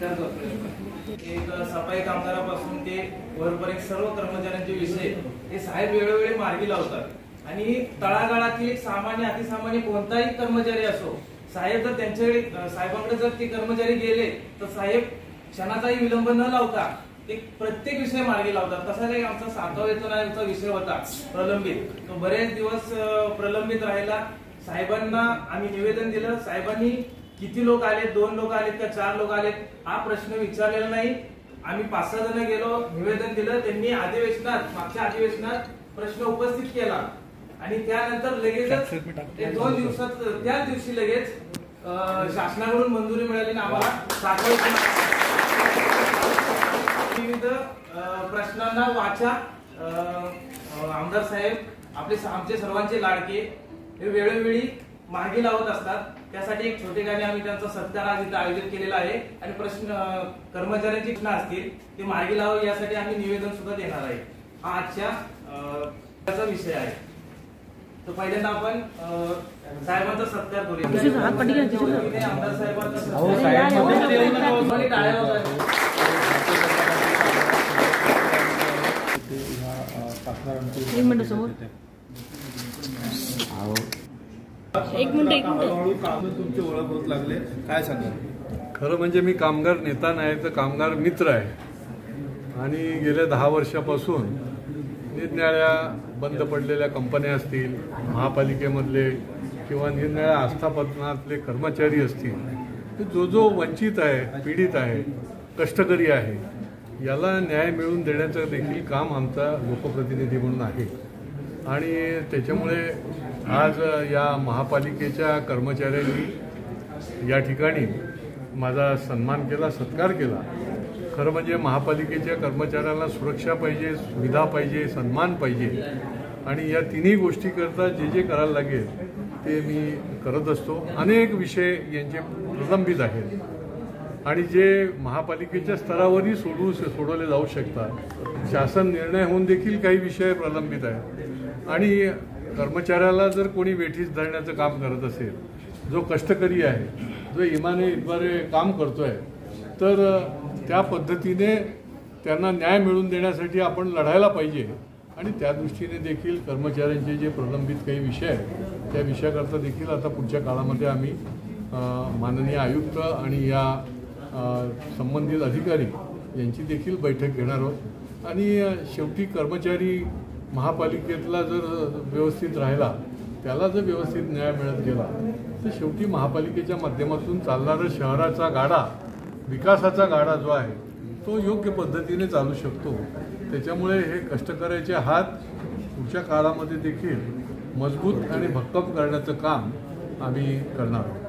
एक सफाई कामगारापासून ते वरपर्यंत सर्व कर्मचाऱ्यांचे विषय हे साहेब वेळोवेळी मार्गी लावतात आणि तळागाळातील सामान्य अतिसामान्य कोणताही कर्मचारी असो, साहेब जर त्यांच्याकडे साहेबांकडे जर ते कर्मचारी गेले तर साहेब क्षणाचाही विलंब न लावता ते प्रत्येक विषय मार्गी लावतात। तसाच एक आमचा 7वा वेतन आयोगाचा विषय होता प्रलंबित, तो बरेच दिवस प्रलंबित राहिला। साहेबांना आम्ही निवेदन दिलं, साहेबांनी किती लोक आले, 2 लोक आलेत का 4 लोक आलेत हा प्रश्न विचारलेला नाही। आम्ही 5-6 जण गेलो, निवेदन दिलं, त्यांनी अधिवेशनात मागच्या अधिवेशनात प्रश्न उपस्थित केला आणि त्यानंतर लगेचच 2 दिवसात त्याच दिवशी लगेच शासनाकडून मंजुरी मिळाली आणि आम्हाला 7वा वेतन विविध प्रश्नांना वाचा आमदार साहेब आमचे सर्वांचे लाडके हे वेळोवेळी मार्गी लावत असतात। त्यासाठी एक छोटे गाणे आम्ही त्यांचा सत्कार आज इथे आयोजित केलेला आहे आणि प्रश्न कर्मचाऱ्यांचे प्रश्न असतील ते मार्गी लावावे यासाठी आम्ही निवेदन सुद्धा देणार आहे। हा आजच्या विषय आहे। तो पहिल्यांदा आपण साहेबांचा सत्कार करूया। आमदार एक मिनिट तुमची ओळख होत लागले, काय सांगा? खरं म्हणजे मी कामगार नेता नाही तर कामगार मित्र आहे आणि गेल्या 10 वर्षापासून निरनिराळ्या बंद पडलेल्या कंपन्या असतील, महापालिकेमधले किंवा निरनिराळ्या आस्थापनातले कर्मचारी असतील, जो वंचित आहे, पीडित आहे, कष्टकरी आहे, याला न्याय मिळवून देण्याचं देखील काम आमचा लोकप्रतिनिधी म्हणून आहे। आणि त्याच्यामुळे आज या महापालिकेच्या कर्मचाऱ्यांनी या ठिकाणी माझा सन्मान केला, सत्कार केला। खरं म्हणजे महापालिकेच्या कर्मचाऱ्यांना सुरक्षा पाहिजे, सुविधा पाहिजे, सन्मान पाहिजे आणि या तिन्ही गोष्टी करता जे करायला लागेल ते मी करत असतो। अनेक विषय यांचे प्रलंबित आहेत आणि जे महापालिकेच्या स्तरावरही सोडवले जाऊ शकतात। शासन निर्णय होऊन देखील काही विषय प्रलंबित आहेत आणि कर्मचाऱ्याला जर कोणी वेठीस धरण्याचं काम करत असेल, जो कष्टकरी आहे, जो इमानदारीने काम करतोय, तर त्या पद्धतीने त्यांना न्याय मिळवून देण्यासाठी आपण लढायला पाहिजे आणि त्या दृष्टीने देखील कर्मचाऱ्यांचे जे प्रलंबित काही विषय आहेत त्या विषयाकरता देखील आता पुढच्या काळामध्ये आम्ही माननीय आयुक्त आणि या संबंधित अधिकारी यांची देखील बैठक घेणार आहोत आणि शेवटी कर्मचारी महापालिकेतला जर व्यवस्थित राहिला, त्याला जर व्यवस्थित न्याय मिळत गेला तर शेवटी महापालिकेच्या माध्यमातून चालणारा शहराचा गाडा, विकासाचा गाडा जो आहे तो योग्य पद्धतीने चालू शकतो। त्याच्यामुळे हे कष्टकऱ्याचे हात पुढच्या काळामध्ये देखील मजबूत आणि भक्कम करण्याचं काम आम्ही करणार आहोत।